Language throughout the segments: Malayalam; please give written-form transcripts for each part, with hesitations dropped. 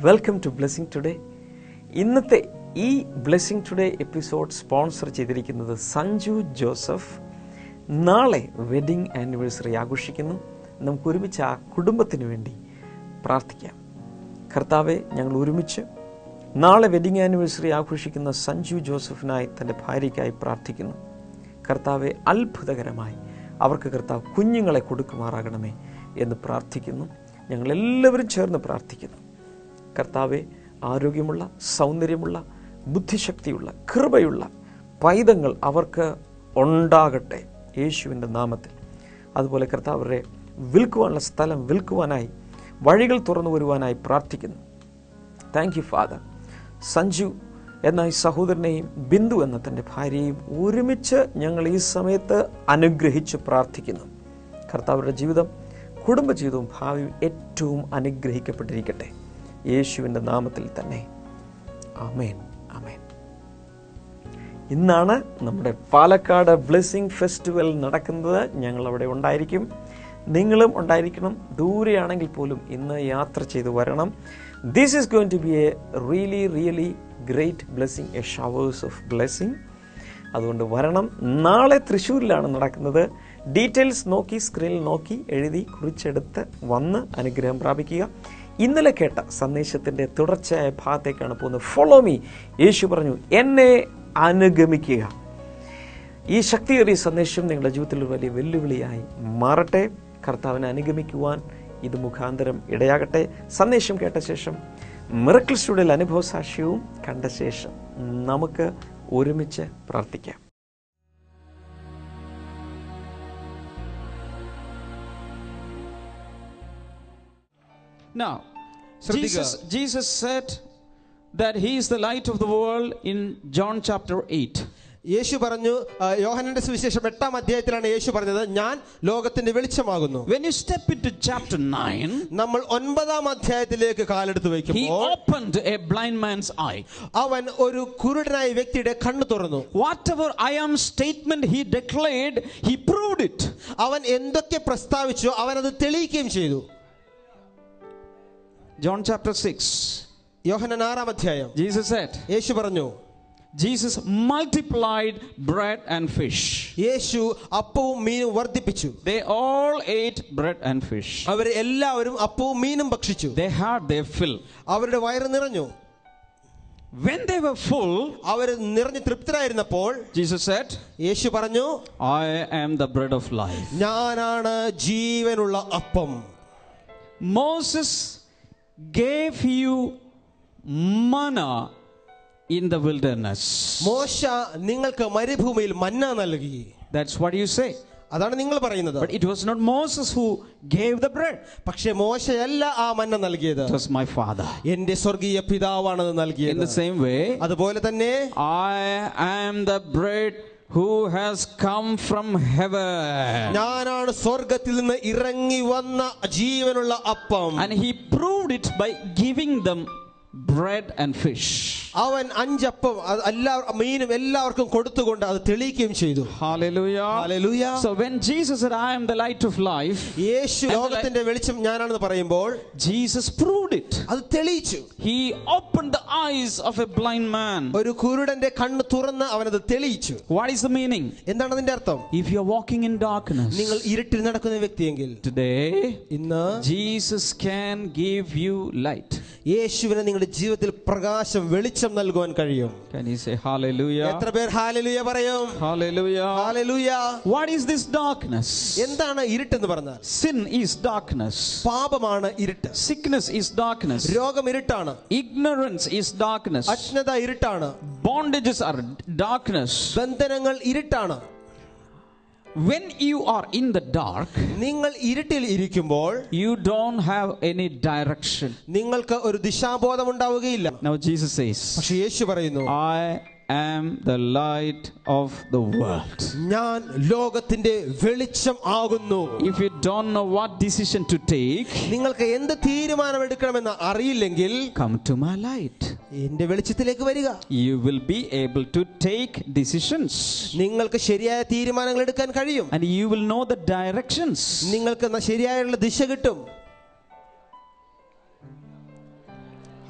Welcome to blessing today. ഇന്നത്തെ ഈ ബ്ലെസ്സിങ് ടുഡേ എപ്പിസോഡ് സ്പോൺസർ ചെയ്തിരിക്കുന്നത് സഞ്ജു ജോസഫ്. നാളെ വെഡിങ് ആനിവേഴ്സറി ആഘോഷിക്കുന്നു. നമുക്ക് ഒരുമിച്ച് ആ കുടുംബത്തിന് വേണ്ടി പ്രാർത്ഥിക്കാം. കർത്താവെ, ഞങ്ങൾ ഒരുമിച്ച് നാളെ വെഡിങ് ആനിവേഴ്സറി ആഘോഷിക്കുന്ന സഞ്ജു ജോസഫിനായി തൻ്റെ ഭാര്യയ്ക്കായി പ്രാർത്ഥിക്കുന്നു. കർത്താവെ, അത്ഭുതകരമായി അവർക്ക് കർത്താവ് കുഞ്ഞുങ്ങളെ കൊടുക്കുമാറാകണമേ എന്ന് പ്രാർത്ഥിക്കുന്നു. ഞങ്ങളെല്ലാവരും ചേർന്ന് പ്രാർത്ഥിക്കുന്നു. കർത്താവെ, ആരോഗ്യമുള്ള, സൗന്ദര്യമുള്ള, ബുദ്ധിശക്തിയുള്ള, കൃപയുള്ള പൈതങ്ങൾ അവർക്ക് ഉണ്ടാകട്ടെ യേശുവിൻ്റെ നാമത്തിൽ. അതുപോലെ കർത്താവരെ വിൽക്കുവാനുള്ള സ്ഥലം വിൽക്കുവാനായി വഴികൾ തുറന്നു വരുവാനായി പ്രാർത്ഥിക്കുന്നു. Thank you father. സഞ്ജു എന്ന ഈ സഹോദരനെയും ബിന്ദു എന്ന തൻ്റെ ഭാര്യയെയും ഒരുമിച്ച് ഞങ്ങൾ ഈ സമയത്ത് അനുഗ്രഹിച്ച് പ്രാർത്ഥിക്കുന്നു. കർത്താവരുടെ ജീവിതം, കുടുംബജീവിതവും ഭാവിയും ഏറ്റവും അനുഗ്രഹിക്കപ്പെട്ടിരിക്കട്ടെ യേശുവിൻ്റെ നാമത്തിൽ തന്നെ. ആമേൻ, ആമേൻ. ഇന്നാണ് നമ്മുടെ പാലക്കാട് ബ്ലെസ്സിങ് ഫെസ്റ്റിവൽ നടക്കുന്നത്. ഞങ്ങൾ അവിടെ ഉണ്ടായിരിക്കും, നിങ്ങളും ഉണ്ടായിരിക്കണം. ദൂരെയാണെങ്കിൽ പോലും ഇന്ന് യാത്ര ചെയ്ത് വരണം. This is going to be a really great blessing, a showers of blessing. അതുകൊണ്ട് വരണം. നാളെ തൃശ്ശൂരിലാണ് നടക്കുന്നത്. ഡീറ്റെയിൽസ് നോക്കി, സ്ക്രീനിൽ നോക്കി എഴുതി കുറിച്ചെടുത്ത് വന്ന് അനുഗ്രഹം പ്രാപിക്കുക. ഇന്നലെ കേട്ട സന്ദേശത്തിൻ്റെ തുടർച്ചയായ ഭാഗത്തേക്കാണ് പോകുന്നത്. Follow me. യേശു പറഞ്ഞു, എന്നെ അനുഗമിക്കുക. ഈ ശക്തിയേറിയ സന്ദേശം നിങ്ങളുടെ ജീവിതത്തിൽ ഒരു വലിയ വെല്ലുവിളിയായി മാറട്ടെ. കർത്താവിനെ അനുഗമിക്കുവാൻ ഇത് മുഖാന്തരം ഇടയാകട്ടെ. സന്ദേശം കേട്ട ശേഷം മിറക്കിൾ സ്റ്റുഡിയോയിൽ അനുഭവ സാക്ഷ്യവും കണ്ട ശേഷം നമുക്ക് ഒരുമിച്ച് പ്രാർത്ഥിക്കാം. Now, Jesus said that he is the light of the world in John chapter 8. യേശു പറഞ്ഞു, യോഹന്നാന്റെ സുവിശേഷം 8-ാം അധ്യായത്തിലാണ് യേശു പറഞ്ഞത്, ഞാൻ ലോകത്തിന്റെ വെളിച്ചമാകുന്നു. When you step into chapter 9, നമ്മൾ 9-ാം അധ്യായത്തിലേക്ക് കാലെടുത്ത് he വയ്ക്കുമ്പോൾ opened a blind man's eye. അവൻ ഒരു കുരുടനായ വ്യക്തിയുടെ കണ്ണ് തുറന്നു. Whatever I am statement he declared, he proved it. അവൻ എന്തൊക്കെ പ്രസ്താവിച്ചു അവൻ അത് തെളിയിക്കുകയും ചെയ്തു. John chapter 6. യോഹന്നാൻ 6-ാം അധ്യായം. Jesus said, യേശു പറഞ്ഞു, Jesus multiplied bread and fish. യേശു അപ്പവും മീനും വർദ്ധിപ്പിച്ചു. They all ate bread and fish. അവർ എല്ലാവരും അപ്പവും മീനും ഭക്ഷിച്ചു. They had their fill. അവരുടെ വയറ് നിറഞ്ഞു. When they were full, അവർ നിറഞ്ഞ് തൃപ്തരായിരുന്നപ്പോൾ Jesus said, യേശു പറഞ്ഞു, I am the bread of life. ഞാനാണ് ജീവനുള്ള അപ്പം. Moses gave you manna in the wilderness. മോശ നിങ്ങൾക്ക് മരുഭൂമിയിൽ മന്ന നൽകി. That's what you say. അതാണ് നിങ്ങൾ പറയുന്നത്. But it was not Moses who gave the bread. പക്ഷേ മോശയല്ല ആ മന്ന നൽകിയത്. It was my Father. എന്റെ സ്വർഗീയ പിതാവാണ് അത് നൽകിയത്. In the same way, അതുപോലെ തന്നെ I am the bread who has come from heaven. ഞാനാണ് സ്വർഗത്തിൽ നിന്ന് ഇറങ്ങി വന്ന ജീവനുള്ള അപ്പം. And he proved it by giving them bread and fish. അവൻ 5 അപ്പം മീനും എല്ലാവർക്കും കൊടുത്തുകൊണ്ട് അത് തെളിയിക്കുകയും ചെയ്തു. Hallelujah. Hallelujah. So when Jesus said, I am the light of life, യേശു ലോകത്തിന്റെ വെളിച്ചം ഞാനാണെന്ന് പറയുമ്പോൾ Jesus proved it. അത് തെളിയിച്ചു. He opened the eyes of a blind man. ഒരു കുരുടന്റെ കണ്ണ് തുറന്ന് അവനത് തെളിയിച്ചു. What is the meaning? എന്താണ് അതിന്റെ അർത്ഥം? If you are walking in darkness, നിങ്ങൾ ഇരുട്ടിൽ നടക്കുന്ന വ്യക്തിയെങ്കിൽ today ഇന്ന് Jesus can give you light. യേശുവിനെ നിങ്ങളുടെ ജീവിതത്തിൽ പ്രകാശം, വെളിച്ചം നൽകുവാൻ കഴിയും. Can you say hallelujah? എത്ര പേർ ഹല്ലേലൂയ പറയും? Hallelujah. Hallelujah. What is this darkness? എന്താണ് ഇരുട്ടെന്ന് പറഞ്ഞാൽ? Sin is darkness. പാപമാണ് ഇരുട്ട്. Sickness is darkness. രോഗം ഇരുട്ടാണ്. Ignorance is darkness. അജ്ഞത ഇരുട്ടാണ്. Bondages are darkness. ബന്ധനങ്ങൾ ഇരുട്ടാണ്. When you are in the dark, നിങ്ങൾ ഇരുട്ടിൽ ഇരിക്കുമ്പോൾ you don't have any direction. നിങ്ങൾക്ക് ഒരു ദിശാബോധം ഉണ്ടാവുകയില്ല. Now Jesus says, പക്ഷേ യേശു പറയുന്നു, I am the light of the world. ഞാൻ ലോകത്തിന്റെ വെളിച്ചം ആകുന്നു. If you don't know what decision to take, നിങ്ങൾക്ക് എന്ത് തീരുമാനം എടുക്കണമെന്ന് അറിയില്ലെങ്കിൽ come to my light. എന്റെ വെളിച്ചത്തിലേക്ക് വരിക. You will be able to take decisions. നിങ്ങൾക്ക് ശരിയായ തീരുമാനങ്ങൾ എടുക്കാൻ കഴിയും. And you will know the directions. നിങ്ങൾക്ക് ശരിയായുള്ള ദിശ കിട്ടും.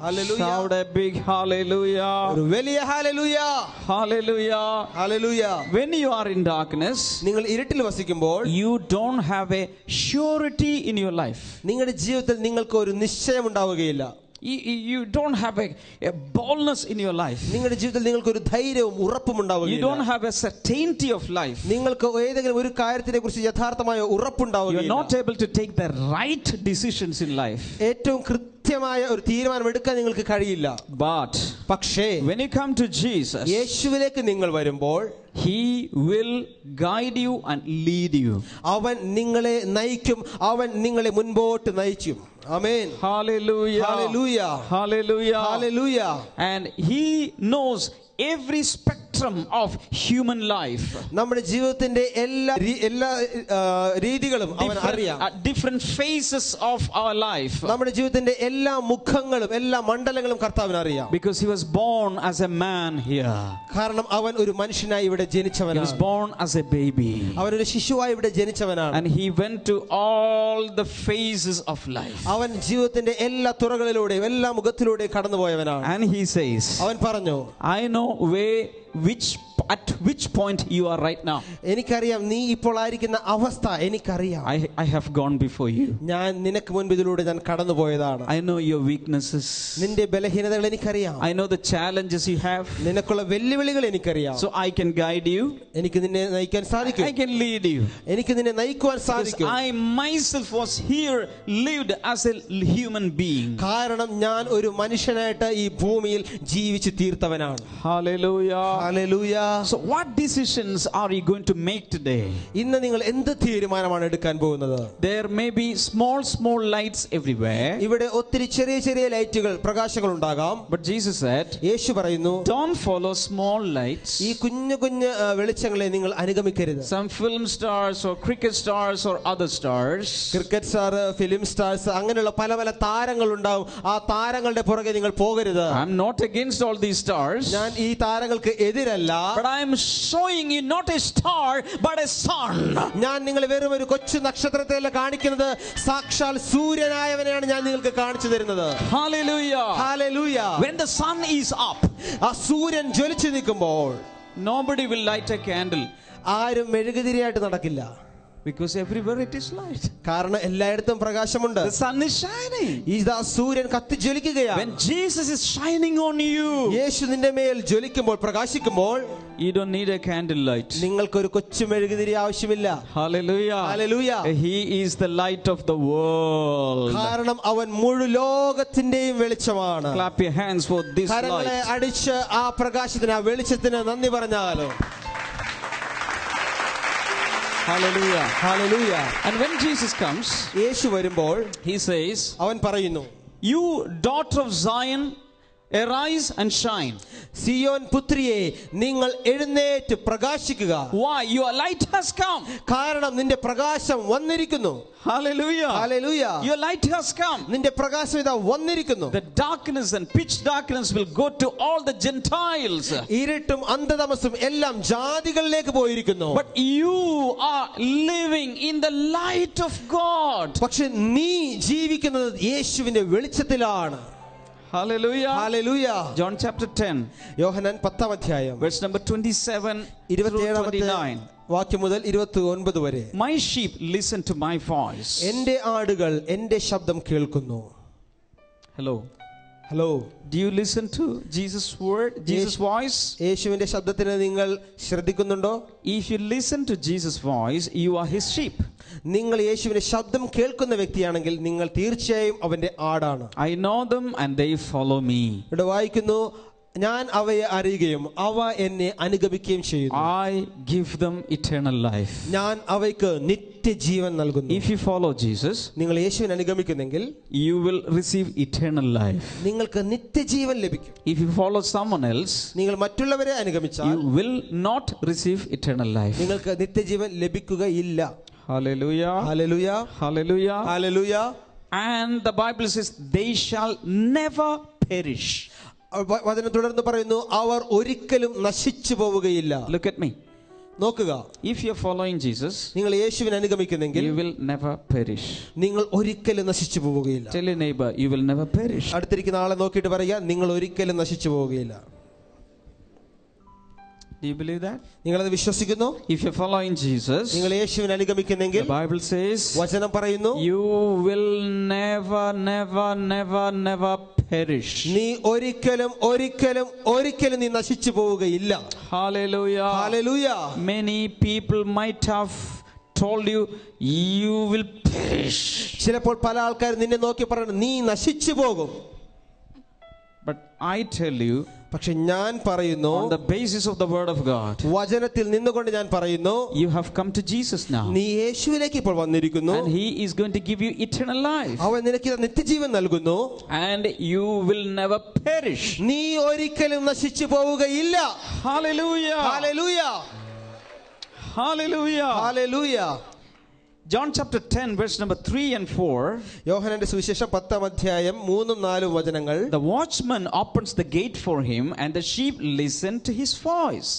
Hallelujah. Shout a big hallelujah. ഒരു വലിയ hallelujah. Hallelujah. Hallelujah. When you are in darkness, നിങ്ങൾ ഇരുട്ടിൽ വസിക്കുമ്പോൾ you don't have a surety in your life. നിങ്ങളുടെ ജീവിതത്തിൽ നിങ്ങൾക്ക് ഒരു നിശ്ചയം ഉണ്ടാവുകയില്ല. You don't have a boldness in your life. നിങ്ങളുടെ ജീവിതത്തിൽ നിങ്ങൾക്ക് ഒരു ധൈര്യവും ഉറപ്പും You ഉണ്ടാവുകയില്ല. don't have a certainty of life. നിങ്ങൾക്ക് ഏതെങ്കിലും ഒരു കാര്യത്തിനെ കുറിച്ച് യഥാർത്ഥമായ You are ഉറപ്പുണ്ടാവുകയില്ല. not able to take the right decisions in life. ഏറ്റവും കൃത്യമായ ഒരു തീരുമാനം എടുക്കാൻ നിങ്ങൾക്ക് കഴിയില്ല. But പക്ഷേ when you come to Jesus, യേശുവിലേക്ക് നിങ്ങൾ വരുമ്പോൾ He will guide you and lead you. അവൻ നിങ്ങളെ നയിക്കും, അവൻ നിങ്ങളെ മുൻപോട്ട് നയിക്കും. ആമേൻ. Hallelujah. Hallelujah. Hallelujah. Hallelujah. And He knows every spectrum of human life. നമ്മുടെ ജീവിതത്തിന്റെ എല്ലാ രീതികളും അവൻ അറിയാം. Different phases of our life. നമ്മുടെ ജീവിതത്തിന്റെ എല്ലാ മുഖങ്ങളും എല്ലാ മണ്ഡലങ്ങളും കർത്താവിന് അറിയാം. Because He was born as a man here. കാരണം അവൻ ഒരു മനുഷ്യനായി ഇവിടെ He was ജനിച്ചവനാണ്. born as a baby. അവൻ ഒരു ശിശുവായി ഇവിടെ ജനിച്ചവനാണ്. And He went to all the phases of life. അവൻ ജീവിതത്തിന്റെ എല്ലാ തുറകളിലൂടെയും എല്ലാ മുഖത്തിലൂടെയും കടന്നുപോയവനാണ്. And He says, അവൻ പറഞ്ഞു, I know at which point you are right now. എനിക്കറിയാം നീ ഇപ്പോൾ ആയിരിക്കുന്ന അവസ്ഥ എനിക്കറിയാം. I have gone before you. ഞാൻ നിനക്ക് മുൻപ് ഇതിലൂടെ ഞാൻ കടന്നുപോയതാണ്. I know your weaknesses. നിന്റെ ബലഹീനതകൾ എനിക്കറിയാം. I know the challenges you have. നിനക്കുള്ള വെല്ലുവിളികൾ എനിക്കറിയാം. So I can guide you. എനിക്ക് നിന്നെ നയിക്കാൻ സാധിക്കും. I can lead you. എനിക്ക് നിന്നെ നയിക്കുവാൻ Because സാധിക്കും. I myself was here, lived as a human being. കാരണം ഞാൻ ഒരു മനുഷ്യനായിട്ട് ഈ ഭൂമിയിൽ ജീവിച്ചു തീർത്തവനാണ്. Hallelujah. Hallelujah. So what decisions are you going to make today? ഇന്ന് നിങ്ങൾ എന്ത് തീരുമാനമാണ് എടുക്കാൻ പോകുന്നത്? There may be small lights everywhere. ഇവിടെ ഒത്തിരി ചെറിയ ചെറിയ ലൈറ്റുകൾ പ്രകാശങ്ങൾ ഉണ്ടാകാം. But Jesus said, യേശു പറയുന്നു, don't follow small lights. ഈ കുഞ്ഞു കുഞ്ഞു വെളിച്ചങ്ങളെ നിങ്ങൾ അനുഗമിക്കരുത്. Some film stars or cricket stars or other stars. Cricket star, film stars, അങ്ങനെയുള്ള പല പല താരങ്ങൾ ഉണ്ടാവും. ആ താരങ്ങളുടെ പുറകെ നിങ്ങൾ പോകരുത്. I'm not against all these stars. ഞാൻ ഈ താരങ്ങൾക്ക് എതിരല്ല. But I am showing you not a star but a sun. ഞാൻ നിങ്ങളെ വെറും ഒരു കൊച്ചു നക്ഷത്രത്തെയല്ല കാണിക്കുന്നത്, സാക്ഷാൽ സൂര്യനായവനെയാണ് ഞാൻ നിങ്ങൾക്ക് കാണിച്ചു തരുന്നത്. Hallelujah. Hallelujah. When the sun is up, ആ സൂര്യൻ ജ്വലിച്ചു നിൽക്കുമ്പോൾ nobody will light a candle. ആരും മെഴുകുതിരിയായിട്ട് നടക്കില്ല. Because everywhere it is light. കാരണം എല്ലായിടത്തും പ്രകാശമുണ്ട്. The sun is shining. ഇതാ സൂര്യൻ കത്തിജ്വലിക്കുകയാണ്. When Jesus is shining on you, യേശു നിന്റെ മേൽ ജ്വലിക്കുമ്പോൾ, പ്രകാശിക്കുമ്പോൾ, you don't need a candle light. നിങ്ങൾക്കൊരു കൊച്ചു മെഴുകുതിരി ആവശ്യമില്ല. Hallelujah. Hallelujah. He is the light of the world. കാരണം അവൻ മുഴു ലോകത്തിന്റെയും വെളിച്ചമാണ്. Clap your hands for this കരങ്ങളെ light. അടിച്ച് ആ പ്രകാശത്തിന്, ആ വെളിച്ചത്തിന് നന്ദി പറഞ്ഞാലോ. Hallelujah. Hallelujah. And when Jesus comes, യേശു വരുമ്പോൾ He says, അവൻ പറയുന്നു, you daughter of Zion, arise and shine. Zion പുത്രിയെ, നിങ്ങൾ എഴുന്നേറ്റ് പ്രകാശിക്കുക. Why? Your light has come. കാരണം നിന്റെ പ്രകാശം വന്നിരിക്കുന്നു. Hallelujah. Hallelujah. Your light has come. നിന്റെ പ്രകാശം ഇതാ വന്നിരിക്കുന്നു. The darkness and pitch darkness will go to all the Gentiles. ഇരുട്ടും അന്ധതമസും എല്ലാം ജാതികളിലേക്ക് പോയിരിക്കുന്നു. But you are living in the light of God. പക്ഷെ നീ ജീവിക്കുന്നത് യേശുവിന്റെ വെളിച്ചത്തിലാണ്. Hallelujah. ഹല്ലേലൂയ. John chapter 10, യോഹന്നാൻ 10-ാം അധ്യായം verse number 27 through 27-ാമത്തെ 29. വാക്യം മുതൽ 29 വരെ. My sheep listen to my voice. എന്റെ ആടുകൾ എന്റെ ശബ്ദം കേൾക്കുന്നു. Hello. Hello. Do you listen to Jesus' word, Jesus' voice? യേശുവിന്റെ ശബ്ദത്തിന് നിങ്ങൾ ശ്രദ്ധിക്കുന്നുണ്ടോ? If you listen to Jesus' voice, you are His sheep. നിങ്ങൾ യേശുവിന്റെ ശബ്ദം കേൾക്കുന്ന വ്യക്തിയാണെങ്കിൽ നിങ്ങൾ തീർച്ചയായും അവന്റെ ആടാണ്. I know them and they follow me. ഇവിടെ വായിക്കുന്നു, ഞാൻ അവയെ അറിയുകയും അവ എന്നെ അനുഗമിക്കുകയും ചെയ്യുന്നു. I give them eternal life. ഞാൻ അവയ്ക്ക് നിത്യജീവൻ നൽകുന്നു. If you follow Jesus, നിങ്ങൾ യേശുവിനെ അനുഗമിക്കുന്നെങ്കിൽ you will receive eternal life. നിങ്ങൾക്ക് നിത്യജീവൻ ലഭിക്കും. If you follow someone else, നിങ്ങൾ മറ്റുള്ളവരെ അനുഗമിച്ചാൽ you will not receive eternal life. നിങ്ങൾക്ക് നിത്യജീവൻ ലഭിക്കുകയില്ല. Hallelujah. Hallelujah. Hallelujah. Hallelujah. And the Bible says they shall never perish. വചനം തുടർന്ന് പറയുന്നു, അവർ ഒരിക്കലും നശിച്ചു പോവുകയില്ല. Look at me. നോക്കുക, if you are following Jesus, നിങ്ങൾ യേശുവിനെ അനുഗമിക്കുന്നെങ്കിൽ you will never perish. നിങ്ങൾ ഒരിക്കലും നശിച്ചു പോവുകയില്ല. Tell your neighbor, you will never perish. അടുത്തിരിക്കുന്ന ആളെ നോക്കിയിട്ട് പറയുക, നിങ്ങൾ ഒരിക്കലും നശിച്ചു പോവുകയില്ല. Do you believe that? നിങ്ങളത് വിശ്വസിക്കുന്നു? If you are following Jesus, നിങ്ങൾ യേശുവിനെ അനുഗമിക്കുന്നെങ്കിൽ the Bible says, വചനം പറയുന്നു, you will never, never, never, never perish. നീ ഒരിക്കലും ഒരിക്കലും ഒരിക്കലും നീ നശിച്ചു പോവുകയില്ല. Hallelujah. Hallelujah. Many people might have told you, you will perish. ചിലപ്പോൾ പല ആൾക്കാർ നിന്നെ നോക്കി പറയണം, നീ നശിച്ചു പോകും. But I tell you, പക്ഷെ ഞാൻ പറയുന്നു, on the basis of the word of God, വചനത്തിൽ നിന്നുകൊണ്ട് ഞാൻ പറയുന്നു, you have come to Jesus now, നീ യേശുവിലേക്ക് ഇപ്പോൾ വന്നിരിക്കുന്നു. and he is going to give you eternal life, അവൻ നിനക്ക് നിത്യജീവൻ നൽകുന്നു. and you will never perish. നീ ഒരിക്കലും നശിച്ചു പോവുകയില്ല. Hallelujah. Hallelujah. Hallelujah. Hallelujah. John chapter 10 verse number 3 and 4. യോഹന്നാന്റെ സുവിശേഷം 10-ാം അധ്യായം 3-4 വചനങ്ങൾ. The watchman opens the gate for him, and the sheep listen to his voice.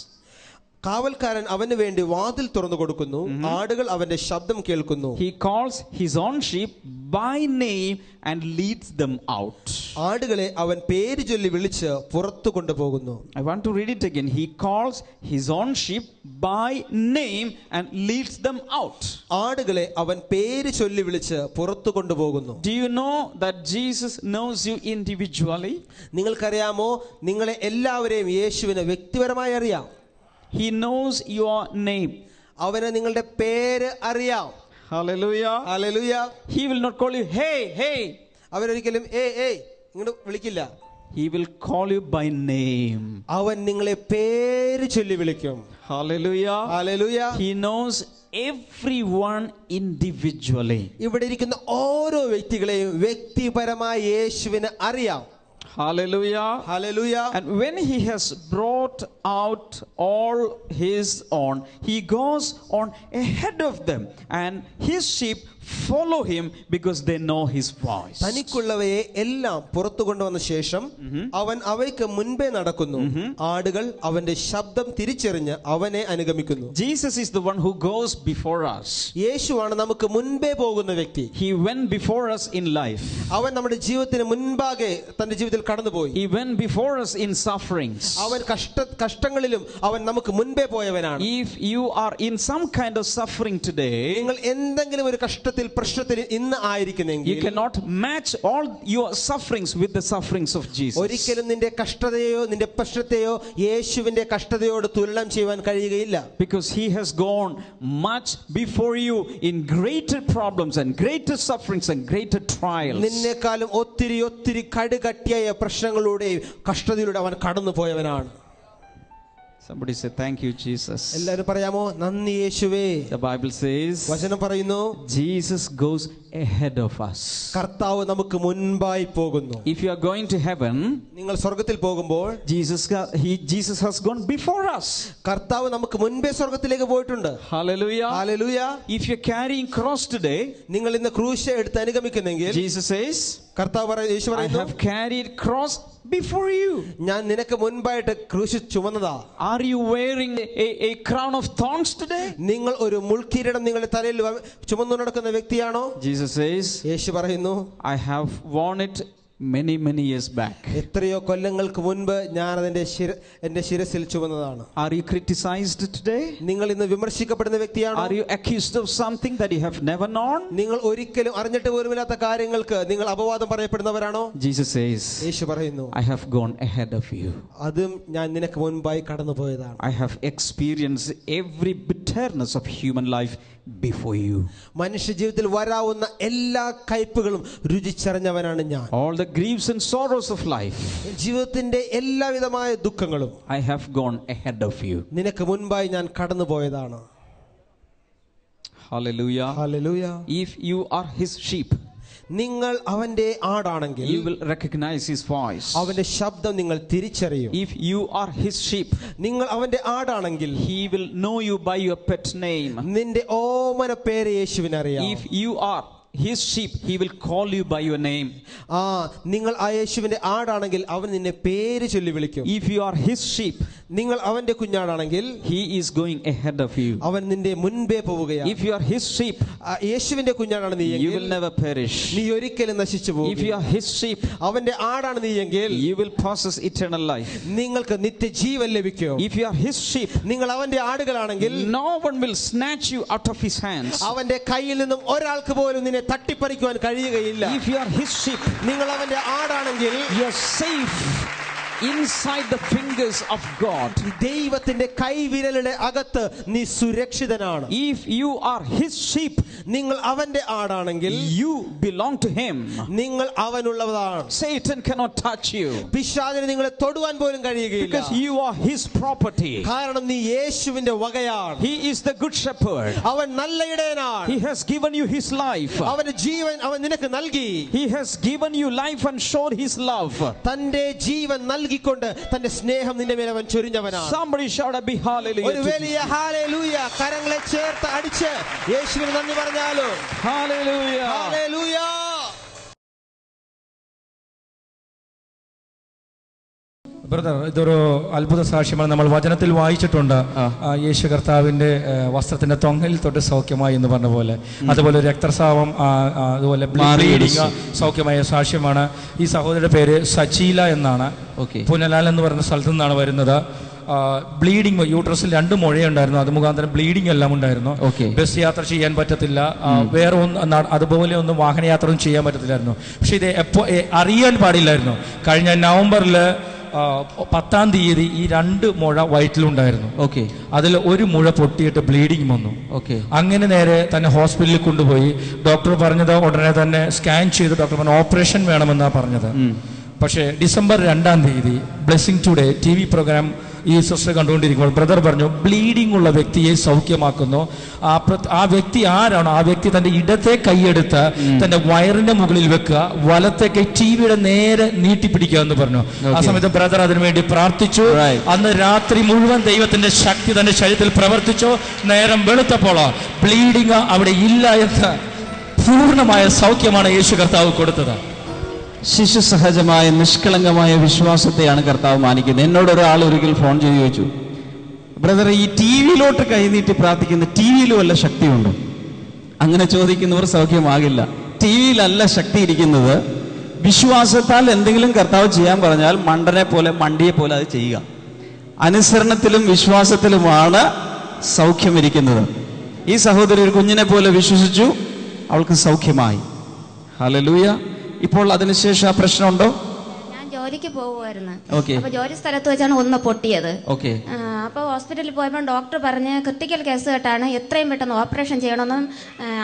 കാവൽക്കാരൻ അവന് വേണ്ടി വാതിൽ തുറന്നു കൊടുക്കുന്നു, ആടുകൾ അവന്റെ ശബ്ദം കേൾക്കുന്നു. He calls his own sheep by name and leads them out. ആടുകളെ അവൻ പേര് ചൊല്ലി വിളിച്ച് പുറത്തു കൊണ്ടുപോകുന്നു. I want to read it again. He calls his own sheep by name and leads them out. ആടുകളെ അവൻ പേര് ചൊല്ലി വിളിച്ച് പുറത്തു കൊണ്ടുപോകുന്നു. Do you know that Jesus knows you individually? നിങ്ങൾക്കറിയാമോ, നിങ്ങളെ എല്ലാവരെയും യേശുവിനെ വ്യക്തിപരമായി അറിയാം. He knows your name. അവന് നിങ്ങളുടെ പേര് അറിയാം. Hallelujah. Hallelujah. He will not call you, hey, hey. അവരൊരിക്കലും ഇങ്ങോട്ട് വിളിക്കില്ല. He will call you by name. അവൻ നിങ്ങളെ പേര് ചൊല്ലി വിളിക്കും. Hallelujah. Hallelujah. He knows everyone individually. ഇവിടെ ഇരിക്കുന്ന ഓരോ വ്യക്തികളെയും വ്യക്തിപരമായി യേശുവിന് അറിയാം. Hallelujah. Hallelujah. And when he has brought out all his own, he goes on ahead of them, and his sheep follow him because they know his voice. തനിക്കുള്ളവയെ എല്ലാം പുറത്തു കൊണ്ടുവന്ന ശേഷം അവൻ അവയ്ക്ക് മുൻപേ നടക്കുന്നു. ആടുകൾ അവന്റെ ശബ്ദം തിരിച്ചറിഞ്ഞ് അവനെ അനുഗമിക്കുന്നു. Jesus is the one who goes before us. യേശുവാണ് നമുക്ക് മുൻപേ പോകുന്ന വ്യക്തി. He went before us in life. അവൻ നമ്മുടെ ജീവിതത്തിന് മുൻപാകെ തന്റെ ജീവിതത്തിൽ കടന്നുപോയി. He went before us in sufferings. അവൻ കഷ്ടങ്ങളിലും അവൻ നമുക്ക് മുൻപേ പോയവനാണ്. If you are in some kind of suffering today, നിങ്ങൾ എന്തെങ്കിലും ഒരു പ്രശ്നത്തിൽ ഇന്ന് ആയിരിക്കുന്നെങ്കിൽ, you cannot match all your sufferings with the sufferings of Jesus. ഒരിക്കലും നിന്റെ കഷ്ടതയോ നിന്റെ പ്രശ്നത്തെയോ യേശുവിന്റെ കഷ്ടതയോട് തുലനം ചെയ്യാൻ കഴിയുകയില്ല. Because he has gone much before you in greater problems and greater sufferings and greater trials. നിന്നെക്കാളും ഒത്തിരി കടുകട്ടിയായ പ്രശ്നങ്ങളുടെയും കഷ്ടതയിലൂടെ അവൻ കടന്നു പോയവനാണ്. Somebody say thank you Jesus. എല്ലാവരും പറയാമോ, നന്ദി യേശുവേ. The Bible says വചനം പറയുന്നു, Jesus goes ahead of us. കർത്താവ് നമുക്ക് മുൻപായി പോകുന്നു. If you are going to heaven, നിങ്ങൾ സ്വർഗ്ഗത്തിൽ പോകുമ്പോൾ Jesus has gone before us. കർത്താവ് നമുക്ക് മുൻപേ സ്വർഗ്ഗത്തിലേക്ക് പോയിട്ടുണ്ട്. Hallelujah. Hallelujah. If you are carrying cross today, നിങ്ങൾ ഇന്ന് ക്രൂശ് എടുത്ത് അനുഗമിക്കുന്നെങ്കിൽ, Jesus says, യേശു I പറയുന്നു, have carried cross before you. ഞാൻ നിനക്ക് മുൻപായിട്ട് ക്രൂശ് ചുമന്നതാ. Are you wearing a crown of thorns today? നിങ്ങൾ ഒരു മുൾക്കിരീടം നിങ്ങളുടെ തലയിൽ ചുമന്നു നടക്കുന്ന വ്യക്തിയാണോ? Jesus says, യേശു പറയുന്നു, I have worn it many years back. എത്രയോ കൊല്ലങ്ങൾക്ക് മുൻപ് ഞാൻ എന്റെ ശിരസിൽ ചുമന്നതാണ്. Are you criticized today? നിങ്ങൾ ഇന്ന് വിമർശിക്കപ്പെടുന്ന വ്യക്തിയാണോ? Are you accused of something that you have never known? നിങ്ങൾ ഒരിക്കലും അറിഞ്ഞിട്ട് പോലുമില്ലാത്ത കാര്യങ്ങൾക്ക് നിങ്ങൾ അപവാദം പറയപ്പെടുന്നവരാണോ? Jesus says, യേശു പറയുന്നു, I have gone ahead of you. അതും ഞാൻ നിനക്ക് മുൻപായി കടന്നു പോയതാണ്. I have experienced every bitterness of human life before you. മനുഷ്യ ജീവിതത്തിൽ വരാവുന്ന എല്ലാ കയ്പുകളും രുചിച്ചറിഞ്ഞവനാണ് ഞാൻ. All the griefs and sorrows of life, ജീവിതത്തിന്റെ എല്ലാവിധമായ ദുഃഖങ്ങളും I have gone ahead of you. നിനക്ക് മുൻപായി ഞാൻ കടന്നു പോയതാണ്. Hallelujah. Hallelujah. If you are his sheep, നിങ്ങൾ അവന്റെ ആടാണെങ്കിൽ you will recognize his voice. അവന്റെ ശബ്ദം നിങ്ങൾ തിരിച്ചറിയും. If you are his sheep, നിങ്ങൾ അവന്റെ ആടാണെങ്കിൽ he will know you by your pet name. നിന്റെ ഓമന പേര് യേശുവിന് അറിയാം. If you are his sheep, he will call you by your name. നിങ്ങൾ ആ യേശുവിന്റെ ആടാണെങ്കിൽ അവൻ നിന്നെ പേര് ചൊല്ലി വിളിക്കും. If you are his sheep, നിങ്ങൾ അവന്റെ കുഞ്ഞാടാണെങ്കിൽ he is going ahead of you. അവൻ നിന്റെ മുൻപേ പോവുകയാണ്. If you are his sheep, യേശുവിന്റെ കുഞ്ഞാടാണ് നീ you will എങ്കിൽ never perish. നീ ഒരിക്കലും നശിച്ചു If പോകും. you are his sheep, അവന്റെ ആടാണ് നീ എങ്കിൽ you will possess eternal life. നിങ്ങൾക്ക് നിത്യജീവൻ ലഭിക്കും. If you are his sheep, നിങ്ങൾ അവന്റെ ആടുകളാണെങ്കിൽ no one will snatch you out of his hands. അവന്റെ കയ്യിൽ നിന്നും ഒരാൾക്ക് പോലും നിന്നെ തട്ടിപ്പറിക്കുവാൻ കഴിയുകയില്ല. If you are his sheep, നിങ്ങൾ അവന്റെ ആടാണെങ്കിൽ you are safe inside the fingers of God. ദൈവത്തിന്റെ കൈവിരലുടെ അകത്ത് നീ സുരക്ഷിതനാണ്. If you are his sheep, നിങ്ങൾ അവന്റെ ആടാണെങ്കിൽ you belong to him. നിങ്ങൾ അവനുള്ളതാണ്. Satan cannot touch you പിശാചിന് നിങ്ങളെ തൊടുവാൻ പോലും കഴിയുകയില്ല. because you are his property. കാരണം നീ യേശുവിന്റെ വകയാണ്. He is the good shepherd. അവൻ നല്ല ഇടയനാണ്. He has given you his life. അവന്റെ ജീവൻ അവൻ നിനക്ക് നൽകി. He has given you life and showed his love. തന്റെ ജീവൻ നൽകിക്കൊണ്ട് തന്റെ സ്നേഹം നിന്റെ മേൽ അവൻ ചൊരിഞ്ഞവനാണ്. Somebody shout a big hallelujah. ഒരു വലിയ ഹല്ലേലൂയ കരങ്ങളെ ചേർത്ത് അടിച്ച് യേശുവിന് നന്ദി പറഞ്ഞാലോ. Hallelujah. ഹല്ലേലൂയ. ബ്രദർ, ഇതൊരു അത്ഭുത സാക്ഷ്യമാണ്. നമ്മൾ വചനത്തിൽ വായിച്ചിട്ടുണ്ട്, യേശു കർത്താവിന്റെ വസ്ത്രത്തിന്റെ തൊങ്ങലിൽ തൊട്ട് സൗഖ്യമായി എന്ന് പറഞ്ഞ പോലെ. അതുപോലെ രക്തസ്രാവം, അതുപോലെ ബ്ലീഡിംഗ് സൗഖ്യമായ സാക്ഷ്യമാണ്. ഈ സഹോദരിയുടെ പേര് സച്ചീല എന്നാണ്. പുനലാൽ എന്ന് പറയുന്ന സ്ഥലത്തു നിന്നാണ് വരുന്നത്. ബ്ലീഡിങ്, യൂട്രസിൽ 2 മുഴയുണ്ടായിരുന്നു. അത് മുഖാന്തരം ബ്ലീഡിംഗ് എല്ലാം ഉണ്ടായിരുന്നു. ബസ് യാത്ര ചെയ്യാൻ പറ്റത്തില്ല, വേറെ അതുപോലെ ഒന്നും വാഹനയാത്ര ഒന്നും ചെയ്യാൻ പറ്റത്തില്ലായിരുന്നു. പക്ഷെ ഇത് അറിയാൻ പാടില്ലായിരുന്നു. കഴിഞ്ഞ നവംബറിൽ 10-ാം തീയതി ഈ 2 മുഴ വയറ്റിലുണ്ടായിരുന്നു. അതിൽ 1 മുഴ പൊട്ടിയിട്ട് ബ്ലീഡിങ് വന്നു. അങ്ങനെ നേരെ തന്നെ ഹോസ്പിറ്റലിൽ കൊണ്ടുപോയി. ഡോക്ടർ പറഞ്ഞത് ഉടനെ തന്നെ സ്കാൻ ചെയ്ത് ഡോക്ടർ പറഞ്ഞു ഓപ്പറേഷൻ വേണമെന്നാണ് പറഞ്ഞത്. പക്ഷേ ഡിസംബർ 2-ാം തീയതി ബ്ലെസ്സിംഗ് ടുഡേ TV പ്രോഗ്രാം ഈ സിസ്റ്റർ കണ്ടുകൊണ്ടിരിക്കുമ്പോൾ ബ്രദർ പറഞ്ഞു ബ്ലീഡിംഗ് ഉള്ള വ്യക്തിയെ സൗഖ്യമാക്കുന്നു. ആ വ്യക്തി ആരാണോ ആ വ്യക്തി തന്റെ ഇടത്തെ കൈയെടുത്ത് തന്റെ വയറിന്റെ മുകളിൽ വെക്കുക, വലത്തെ കൈ ടിവിയുടെ നേരെ നീട്ടിപ്പിടിക്കുക എന്ന് പറഞ്ഞു. ആ സമയത്ത് ബ്രദർ അതിനുവേണ്ടി പ്രാർത്ഥിച്ചു. അന്ന് രാത്രി മുഴുവൻ ദൈവത്തിന്റെ ശക്തി തന്റെ ശരീരത്തിൽ പ്രവർത്തിച്ചു. നേരം വെളുത്തപ്പോൾ ബ്ലീഡിംഗ് അവിടെ ഇല്ല എന്ന് പൂർണ്ണമായ സൗഖ്യമാണ് യേശു കർത്താവ് കൊടുത്തത്. ശിശു സഹജമായ നിഷ്കളങ്കമായ വിശ്വാസത്തെയാണ് കർത്താവ് മാനിക്കുന്നത്. എന്നോട് ഒരാൾ ഒരിക്കൽ ഫോൺ ചെയ്ത് ചോദിച്ചു, ബ്രദർ, ഈ TV-യിലോട്ട് കൈനീട്ടി പ്രാർത്ഥിക്കുന്ന TV-യിലും വല്ല ശക്തിയുണ്ടോ? അങ്ങനെ ചോദിക്കുന്നവർ സൗഖ്യമാകില്ല. TV-യിലല്ല ശക്തി ഇരിക്കുന്നത്. വിശ്വാസത്താൽ എന്തെങ്കിലും കർത്താവ് ചെയ്യാൻ പറഞ്ഞാൽ മണ്ടനെ പോലെ മണ്ടിയെ പോലെ അത് ചെയ്യുക. അനുസരണത്തിലും വിശ്വാസത്തിലുമാണ് സൗഖ്യമിരിക്കുന്നത്. ഈ സഹോദരി ഒരു കുഞ്ഞിനെ പോലെ വിശ്വസിച്ചു, അവൾക്ക് സൗഖ്യമായി. ഹല്ലേലൂയ. ഇപ്പോൾ അതിനുശേഷം ആ പ്രശ്നമുണ്ടോ? ഞാൻ ജോലിക്ക് പോകുമായിരുന്നു. അപ്പൊ ജോലി സ്ഥലത്ത് വെച്ചാണ് ഒന്ന് പൊട്ടിയത്. അപ്പൊ ഹോസ്പിറ്റലിൽ പോയപ്പോൾ ഡോക്ടർ പറഞ്ഞ് ക്രിട്ടിക്കൽ കേസ് കേട്ടാണ്, എത്രയും പെട്ടെന്ന് ഓപ്പറേഷൻ ചെയ്യണമെന്നും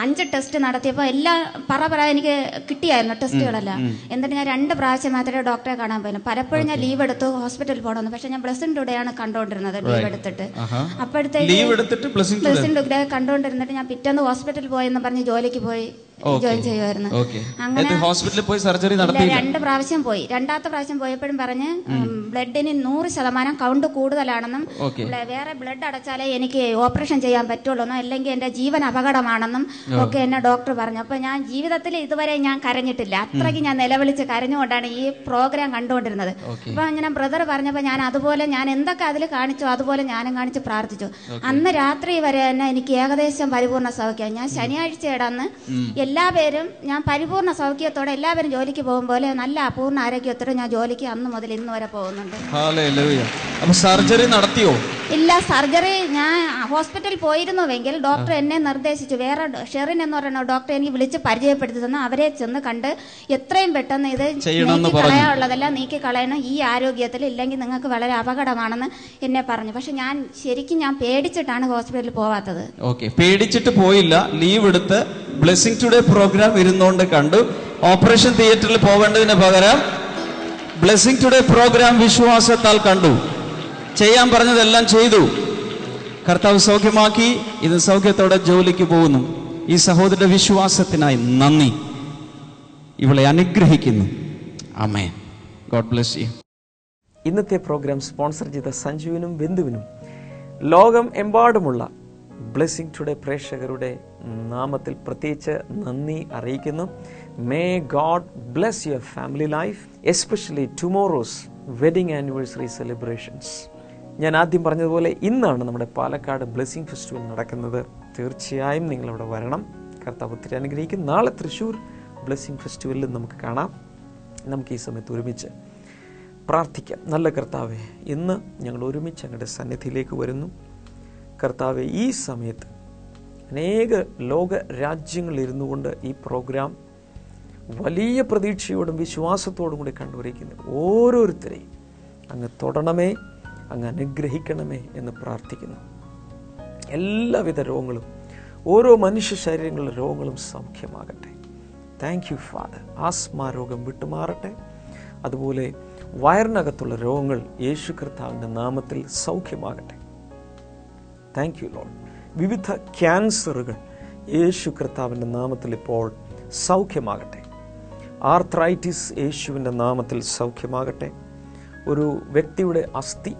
5 ടെസ്റ്റ് നടത്തിയപ്പോൾ എല്ലാം പറ എനിക്ക് കിട്ടിയായിരുന്നു ടെസ്റ്റുകളെല്ലാം. എന്നിട്ട് ഞാൻ 2 പ്രാവശ്യം മാത്രമേ ഡോക്ടറെ കാണാൻ പോയിരുന്നു. പലപ്പോഴും ഞാൻ ലീവ് എടുത്തു ഹോസ്പിറ്റലിൽ പോകണമെന്ന്. പക്ഷെ ഞാൻ ബ്ലെസ്സിംഗ് ടുഡേയാണ് കണ്ടോണ്ടിരുന്നത് ലീവ് എടുത്തിട്ട്. അപ്പോഴത്തേക്ക് ബ്ലെസ്സിംഗ് ടുഡേ കണ്ടോണ്ടിരുന്നിട്ട് ഞാൻ പിറ്റേന്ന് ഹോസ്പിറ്റലിൽ പോയെന്ന് പറഞ്ഞ് ജോലിക്ക് പോയി ജോയിൻ ചെയ്യുമായിരുന്നു. അങ്ങനെ ഹോസ്പിറ്റലിൽ പോയി സർജറി നടത്തി 2 പ്രാവശ്യം പോയി. 2ാമത്തെ പ്രാവശ്യം പോയപ്പോഴും പറഞ്ഞ് ബ്ലഡിന് 100% കൗണ്ട് കൂടുതലാണെന്നും വേറെ ബ്ലഡ് അടച്ചാലേ എനിക്ക് ഓപ്പറേഷൻ ചെയ്യാൻ പറ്റുള്ളൂ, അല്ലെങ്കിൽ എന്റെ ജീവൻ അപകടമാണെന്നും ഒക്കെ എന്നെ ഡോക്ടർ പറഞ്ഞു. അപ്പൊ ഞാൻ ജീവിതത്തിൽ ഇതുവരെ ഞാൻ കരഞ്ഞിട്ടില്ല. അത്രയ്ക്ക് ഞാൻ നിലവിളിച്ച് കരഞ്ഞുകൊണ്ടാണ് ഈ പ്രോഗ്രാം കണ്ടുകൊണ്ടിരുന്നത്. അപ്പൊ ഇങ്ങനെ ബ്രദർ പറഞ്ഞപ്പോ ഞാൻ അതുപോലെ ഞാൻ എന്തൊക്കെ അതിൽ കാണിച്ചോ അതുപോലെ ഞാനും കാണിച്ച് പ്രാർത്ഥിച്ചു. അന്ന് രാത്രി വരെ തന്നെ എനിക്ക് ഏകദേശം പരിപൂർണ്ണ സൗഖ്യം. ഞാൻ ശനിയാഴ്ചയിടന്ന് എല്ലാവരും ഞാൻ പരിപൂർണ്ണ സൗഖ്യത്തോടെ എല്ലാവരും ജോലിക്ക് പോകും പോലെ നല്ല അപൂർണ്ണ ആരോഗ്യത്തോടെ ഞാൻ ജോലിക്ക് അന്ന് മുതൽ ഇന്ന് വരെ പോകുന്നുണ്ട്. സർജറി നടത്തിയോ? ഇല്ല, സർജറി ഞാൻ ഹോസ്പിറ്റലിൽ പോയിരുന്നുവെങ്കിൽ ഡോക്ടർ എന്നെ നിർദ്ദേശിച്ചു. വേറെ ഷെറിൻ എന്ന് പറയുന്ന ഡോക്ടറെ എനിക്ക് വിളിച്ച് പരിചയപ്പെടുത്തി തന്നു. അവരെ ചെന്ന് കണ്ട് എത്രയും പെട്ടെന്ന് ഇത് നീക്കി കളയാനുള്ളതെല്ലാം നീക്കി കളയണം, ഈ ആരോഗ്യത്തിൽ ഇല്ലെങ്കിൽ നിങ്ങൾക്ക് വളരെ അപകടമാണെന്ന് എന്നെ പറഞ്ഞു. പക്ഷെ ഞാൻ ശരിക്കും ഞാൻ പേടിച്ചിട്ടാണ് ഹോസ്പിറ്റലിൽ പോവാത്തത്. പേടിച്ചിട്ട് പോയില്ല, ലീവ് എടുത്ത് ബ്ലെസ്സിംഗ് ടുഡേ പ്രോഗ്രാം ഇരുന്നുകൊണ്ട് കണ്ടു. ഓപ്പറേഷൻ തിയേറ്ററിൽ പോവേണ്ടതിന് പകരം ബ്ലെസ്സിംഗ് ടുഡേ പ്രോഗ്രാം വിശ്വാസത്താൽ കണ്ടു. ചെയ്യാൻ പറഞ്ഞതെല്ലാം ചെയ്തു. കർത്താവ് സൗഖ്യമാക്കി. ഇത് സൗഖ്യത്തോടെ ജോലിക്ക് പോകുന്നു. ഈ സഹോദരന്റെ വിശ്വാസത്തിനായി നന്ദി. ഇവളെ അനുഗ്രഹിക്കുന്നു. ആമേൻ. God bless you. ഇന്നത്തെ പ്രോഗ്രാം സ്പോൺസർ ചെയ്ത സഞ്ജുവിനും ബിന്ദുവിനും ലോകം എമ്പാടുമുള്ള ബ്ലെസ്സിംഗ് ടുഡേ പ്രേക്ഷകരുടെ നാമത്തിൽ പ്രത്യേകിച്ച് നന്ദി അറിയിക്കുന്നു. May God bless your family life, especially tomorrow's wedding anniversary celebrations. ഞാൻ ആദ്യം പറഞ്ഞതുപോലെ ഇന്നാണ് നമ്മുടെ പാലക്കാട് ബ്ലെസ്സിങ് ഫെസ്റ്റിവൽ നടക്കുന്നത്. തീർച്ചയായും നിങ്ങളവിടെ വരണം. കർത്താവ് ഒത്തിരി അനുഗ്രഹിക്കും. നാളെ തൃശ്ശൂർ ബ്ലെസ്സിങ് ഫെസ്റ്റിവലിൽ നമുക്ക് കാണാം. നമുക്ക് ഈ സമയത്ത് ഒരുമിച്ച് പ്രാർത്ഥിക്കാം. നല്ല കർത്താവെ, ഇന്ന് ഞങ്ങൾ ഒരുമിച്ച് അങ്ങയുടെ സന്നിധിയിലേക്ക് വരുന്നു. കർത്താവെ, ഈ സമയത്ത് അനേക ലോക രാജ്യങ്ങളിലിരുന്നു കൊണ്ട് ഈ പ്രോഗ്രാം വലിയ പ്രതീക്ഷയോടും വിശ്വാസത്തോടും കൂടി കണ്ടുവരിക്കുന്ന ഓരോരുത്തരെയും അങ്ങ് തൊടണമേ, അങ്ങ് അനുഗ്രഹിക്കണമേ എന്ന് പ്രാർത്ഥിക്കുന്നു. എല്ലാവിധ രോഗങ്ങളും, ഓരോ മനുഷ്യ ശരീരങ്ങളിലെ രോഗങ്ങളും സൗഖ്യമാകട്ടെ. Thank you father. ആസ്മ രോഗം വിട്ടുമാറട്ടെ. അതുപോലെ വയറിനകത്തുള്ള രോഗങ്ങൾ യേശു കർത്താവിൻ്റെ നാമത്തിൽ സൗഖ്യമാകട്ടെ. Thank you Lord. വിവിധ ക്യാൻസറുകൾ യേശു കർത്താവിൻ്റെ നാമത്തിൽ ഇപ്പോൾ സൗഖ്യമാകട്ടെ. ആർത്രൈറ്റിസ് യേശുവിൻ്റെ നാമത്തിൽ സൗഖ്യമാകട്ടെ. ഒരു വ്യക്തിയുടെ അസ്ഥി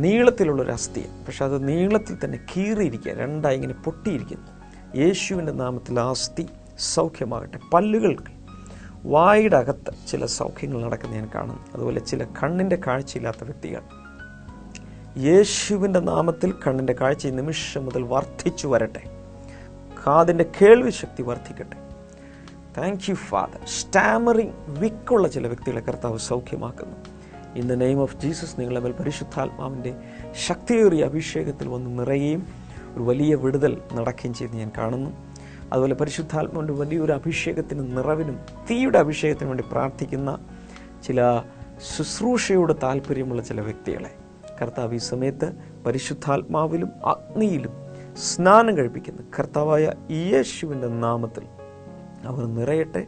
നീളത്തിലുള്ളൊരു അസ്ഥി, പക്ഷെ അത് നീളത്തിൽ തന്നെ കീറിയിരിക്കുക, രണ്ടായി ഇങ്ങനെ പൊട്ടിയിരിക്കുന്നു. യേശുവിൻ്റെ നാമത്തിൽ ആ അസ്ഥി സൗഖ്യമാകട്ടെ. പല്ലുകൾക്ക്, വായുടെ അകത്ത് ചില സൗഖ്യങ്ങൾ നടക്കുന്ന ഞാൻ കാണുന്നു. അതുപോലെ ചില കണ്ണിൻ്റെ കാഴ്ചയില്ലാത്ത വ്യക്തികൾ, യേശുവിൻ്റെ നാമത്തിൽ കണ്ണിൻ്റെ കാഴ്ച ഈ നിമിഷം മുതൽ വർദ്ധിച്ചു വരട്ടെ. കാതിൻ്റെ കേൾവി ശക്തി വർദ്ധിക്കട്ടെ. Thank you father. സ്റ്റാമറിങ് വിക്കുള്ള ചില വ്യക്തികളെ കർത്താവ് സൗഖ്യമാക്കുന്നു. In the name of Jesus നിങ്ങളുടെ മേൽ പരിശുദ്ധാത്മാവിൻ്റെ ശക്തിയേറിയ അഭിഷേകത്തിൽ വന്ന് നിറയുകയും ഒരു വലിയ വിടുതൽ നടക്കുകയും ചെയ്ത് ഞാൻ കാണുന്നു. അതുപോലെ പരിശുദ്ധാത്മാവിൻ്റെ വലിയൊരു അഭിഷേകത്തിനും നിറവിനും തീയുടെ അഭിഷേകത്തിനു വേണ്ടി പ്രാർത്ഥിക്കുന്ന ചില ശുശ്രൂഷയോട് താല്പര്യമുള്ള ചില വ്യക്തികളെ കർത്താവ് ഈ സമയത്ത് പരിശുദ്ധാത്മാവിലും അഗ്നിയിലും സ്നാനം കഴിപ്പിക്കുന്നു. കർത്താവായ യേശുവിൻ്റെ നാമത്തിൽ അവർ നിറയട്ടെ,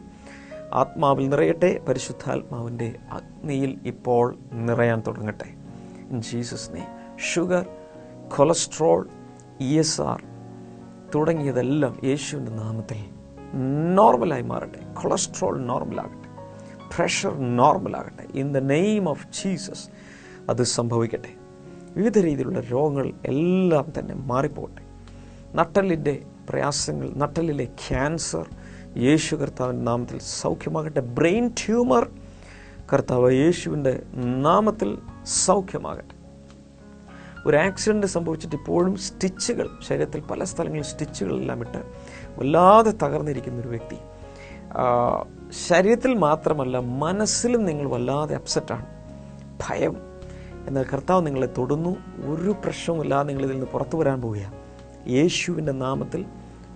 ആത്മാവിൽ നിറയട്ടെ. പരിശുദ്ധാത്മാവിൻ്റെ അഗ്നിയിൽ ഇപ്പോൾ നിറയാൻ തുടങ്ങട്ടെ. In Jesus name. Sugar, cholesterol, ESR തുടങ്ങിയതെല്ലാം യേശുവിൻ്റെ നാമത്തിൽ നോർമലായി മാറട്ടെ. കൊളസ്ട്രോൾ നോർമലാകട്ടെ, പ്രഷർ നോർമലാകട്ടെ. In the name of Jesus അത് സംഭവിക്കട്ടെ. വിവിധ രീതിയിലുള്ള രോഗങ്ങൾ എല്ലാം തന്നെ മാറിപ്പോകട്ടെ. നട്ടലിൻ്റെ പ്രയാസങ്ങൾ, നട്ടലിലെ ക്യാൻസർ യേശു കർത്താവിൻ്റെ നാമത്തിൽ സൗഖ്യമാകട്ടെ. ബ്രെയിൻ ട്യൂമർ കർത്താവ് യേശുവിൻ്റെ നാമത്തിൽ സൗഖ്യമാകട്ടെ. ഒരു ആക്സിഡൻറ്റ് സംഭവിച്ചിട്ട് ഇപ്പോഴും സ്റ്റിച്ചുകൾ, ശരീരത്തിൽ പല സ്ഥലങ്ങളിൽ സ്റ്റിച്ചുകളെല്ലാം ഇട്ട് വല്ലാതെ തകർന്നിരിക്കുന്നൊരു വ്യക്തി, ശരീരത്തിൽ മാത്രമല്ല മനസ്സിലും നിങ്ങൾ വല്ലാതെ അപ്സെറ്റാണ്, ഭയം. എന്നാൽ കർത്താവ് നിങ്ങളെ തൊടുന്നു. ഒരു പ്രശ്നവുമില്ലാതെ നിങ്ങളിതിൽ നിന്ന് പുറത്തു വരാൻ പോവുകയാണ്. യേശുവിൻ്റെ നാമത്തിൽ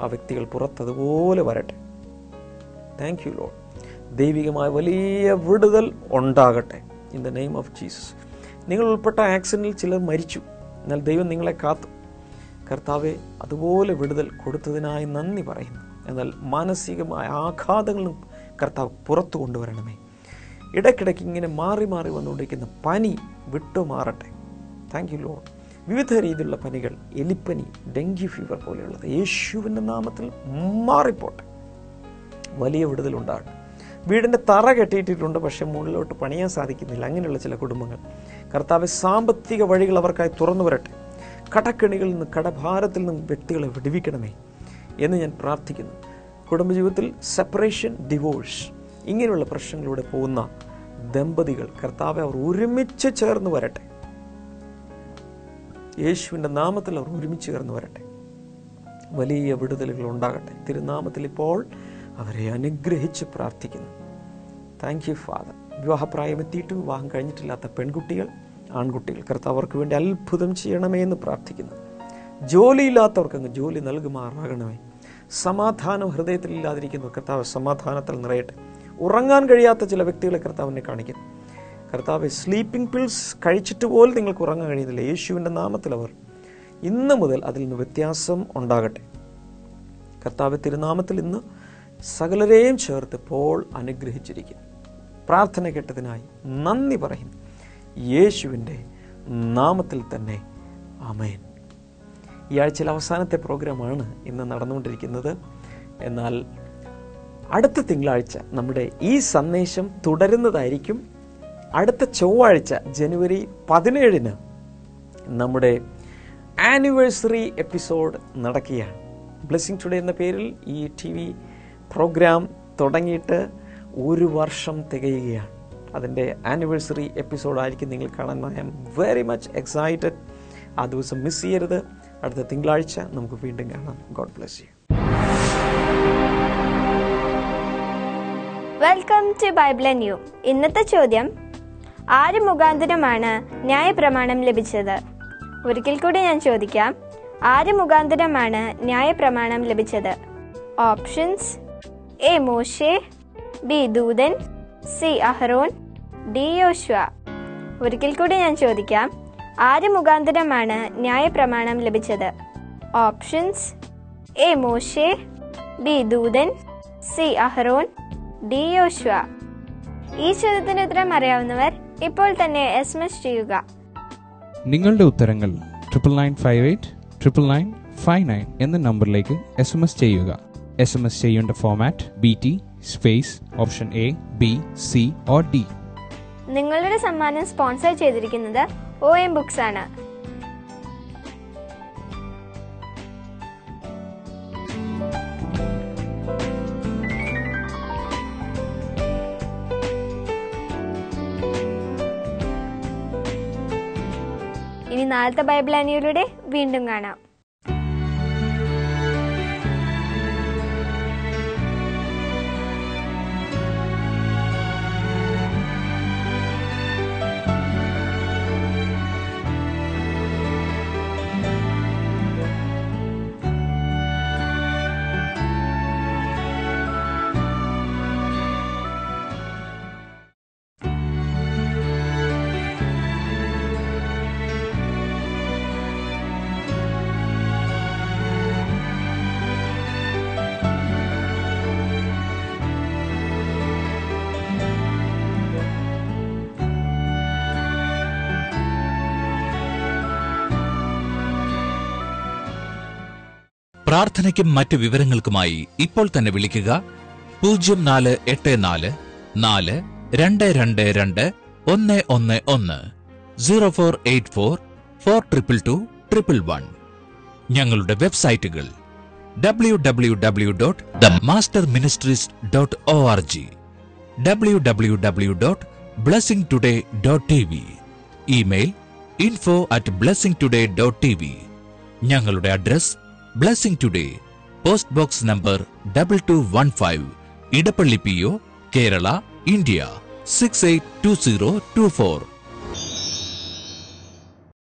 ആ വ്യക്തികൾ പുറത്തതുപോലെ വരട്ടെ. Thank you Lord. ദൈവികമായ വലിയ വിടുതൽ ഉണ്ടാകട്ടെ in the name of Jesus. നിങ്ങൾ ഉൾപ്പെട്ട ആക്സിഡൻറ്റിൽ ചിലർ മരിച്ചു, എന്നാൽ ദൈവം നിങ്ങളെ കാത്തു. കർത്താവെ, അതുപോലെ വിടുതൽ കൊടുത്തതിനായി നന്ദി പറയുന്നു. എന്നാൽ മാനസികമായ ആഘാതങ്ങളും കർത്താവ് പുറത്തു കൊണ്ടുവരണമേ. ഇടയ്ക്കിടയ്ക്ക് ഇങ്ങനെ മാറി മാറി വന്നുകൊണ്ടിരിക്കുന്ന പനി വിട്ടുമാറട്ടെ. Thank you Lord. വിവിധ രീതിയിലുള്ള പനികൾ, എലിപ്പനി, ഡെങ്കി ഫീവർ പോലെയുള്ളത് യേശുവിൻ്റെ നാമത്തിൽ മാറിപ്പോട്ടെ. വലിയ വിടുതലുണ്ടാകട്ടെ. വീടിൻ്റെ തറ കെട്ടിയിട്ടിട്ടുണ്ട്, പക്ഷേ മുകളിലോട്ട് പണിയാൻ സാധിക്കുന്നില്ല. അങ്ങനെയുള്ള ചില കുടുംബങ്ങൾ കർത്താവ് സാമ്പത്തിക വഴികൾ അവർക്കായി തുറന്നു വരട്ടെ. കടക്കെണികളിൽ നിന്ന്, കടഭാരത്തിൽ നിന്നും വ്യക്തികളെ വിടുവിക്കണമേ എന്ന് ഞാൻ പ്രാർത്ഥിക്കുന്നു. കുടുംബജീവിതത്തിൽ സെപ്പറേഷൻ, ഡിവോഴ്സ് ഇങ്ങനെയുള്ള പ്രശ്നങ്ങളിലൂടെ പോകുന്ന ദമ്പതികൾ കർത്താവെ അവർ ഒരുമിച്ച് ചേർന്ന് വരട്ടെ. യേശുവിൻ്റെ നാമത്തിൽ അവർ ഒരുമിച്ച് ചേർന്ന് വരട്ടെ. വലിയ വിടുതലുകൾ ഉണ്ടാകട്ടെ. തിരുനാമത്തിൽ ഇപ്പോൾ അവരെ അനുഗ്രഹിച്ച് പ്രാർത്ഥിക്കുന്നു. Thank you father. വിവാഹപ്രായമെത്തിയിട്ടും വിവാഹം കഴിഞ്ഞിട്ടില്ലാത്ത പെൺകുട്ടികൾ, ആൺകുട്ടികൾ കർത്താവ് അവർക്ക് വേണ്ടി അത്ഭുതം ചെയ്യണമേ എന്ന് പ്രാർത്ഥിക്കുന്നു. ജോലിയില്ലാത്തവർക്ക് അങ്ങ് ജോലി നൽകുമാറാകണമേ. സമാധാനം ഹൃദയത്തിലില്ലാതിരിക്കുന്നു, കർത്താവ് സമാധാനത്തിൽ നിറയട്ടെ. ഉറങ്ങാൻ കഴിയാത്ത ചില വ്യക്തികളെ കർത്താവിനെ കാണിക്കുന്നു. കർത്താവ്, സ്ലീപ്പിംഗ് പിൽസ് കഴിച്ചിട്ട് പോലും നിങ്ങൾക്ക് ഉറങ്ങാൻ കഴിയുന്നില്ല. യേശുവിൻ്റെ നാമത്തിൽ അവർ ഇന്ന് മുതൽ അതിൽ നിന്ന് വ്യത്യാസം ഉണ്ടാകട്ടെ. കർത്താവ് തിരുനാമത്തിൽ ഇന്ന് സകലരെയും ചേർത്ത് ഇപ്പോൾ അനുഗ്രഹിച്ചിരിക്കുന്നു. പ്രാർത്ഥന കേട്ടതിനായി നന്ദി പറയുന്നു. യേശുവിൻ്റെ നാമത്തിൽ തന്നെ ആമേൻ. ഈ ആഴ്ചയിലെ അവസാനത്തെ പ്രോഗ്രാമാണ് ഇന്ന് നടന്നുകൊണ്ടിരിക്കുന്നത്. എന്നാൽ അടുത്ത തിങ്കളാഴ്ച നമ്മുടെ ഈ സന്ദേശം തുടരുന്നതായിരിക്കും. അടുത്ത ചൊവ്വാഴ്ച ജനുവരി 17 നമ്മുടെ ആനിവേഴ്സറി എപ്പിസോഡ് നടക്കുകയാണ്. ബ്ലെസ്സിങ് ടുഡേ എന്ന പേരിൽ ഈ TV പ്രോഗ്രാം തുടങ്ങിയിട്ട് 1 വർഷം തികയുകയാണ്. അതിൻ്റെ ആനിവേഴ്സറി എപ്പിസോഡായിരിക്കും നിങ്ങൾ കാണാൻ. I am very much excited. ആ ദിവസം മിസ് ചെയ്യരുത്. അടുത്ത തിങ്കളാഴ്ച നമുക്ക് വീണ്ടും കാണാം. God bless you. Welcome to Bible new. ഇന്നത്തെ ചോദ്യം, ആര് മുഖാന്തരമാണ് ന്യായപ്രമാണം ലഭിച്ചത്? ഒരിക്കൽ കൂടി ഞാൻ ചോദിക്കാം, ആര് മുഖാന്തരമാണ് ന്യായപ്രമാണം ലഭിച്ചത്? ഓപ്ഷൻസ്: എ മോശെ, ബി ദൂതൻ, സി അഹ്റോൻ, ഡി യോശുവ. ഒരിക്കൽ കൂടി ഞാൻ ചോദിക്കാം, ആര് മുഖാന്തരമാണ് ന്യായപ്രമാണം ലഭിച്ചത്? ഓപ്ഷൻസ്: എ മോശെ, ബി ദൂതൻ, സി അഹ്റോൻ, ഡി യോശുവ. ഈ ചോദ്യത്തിന് ഉത്തരം അറിയാവുന്നവർ ഇപ്പോൾ തന്നെ SMS ചെയ്യുക. നിങ്ങളുടെ ഉത്തരങ്ങൾ 99589959 എന്ന നമ്പറിലേക്ക് SMS ചെയ്യുക. SMS ചെയ്യേണ്ട format BT space option A, B, C or D. നിങ്ങളുടെ സമ്മാനം സ്പോൺസർ ചെയ്തിരിക്കുന്നത് OM ബുക്സ് ആണ്. ഇനി നാളത്തെ ബൈബിൾ ആനിയിലൂടെ വീണ്ടും കാണാം. പ്രാർത്ഥനയ്ക്കും മറ്റ് വിവരങ്ങൾക്കുമായി ഇപ്പോൾ തന്നെ വിളിക്കുക 0484 4222111 0484 4222111. ഞങ്ങളുടെ വെബ്സൈറ്റുകൾ www.themasterministries.org, www.blessingtoday.tv, ഇമെയിൽ info@blessingtoday.tv. ഞങ്ങളുടെ address blessing today, post box number 2215, Edappally PO, Kerala, India 682024.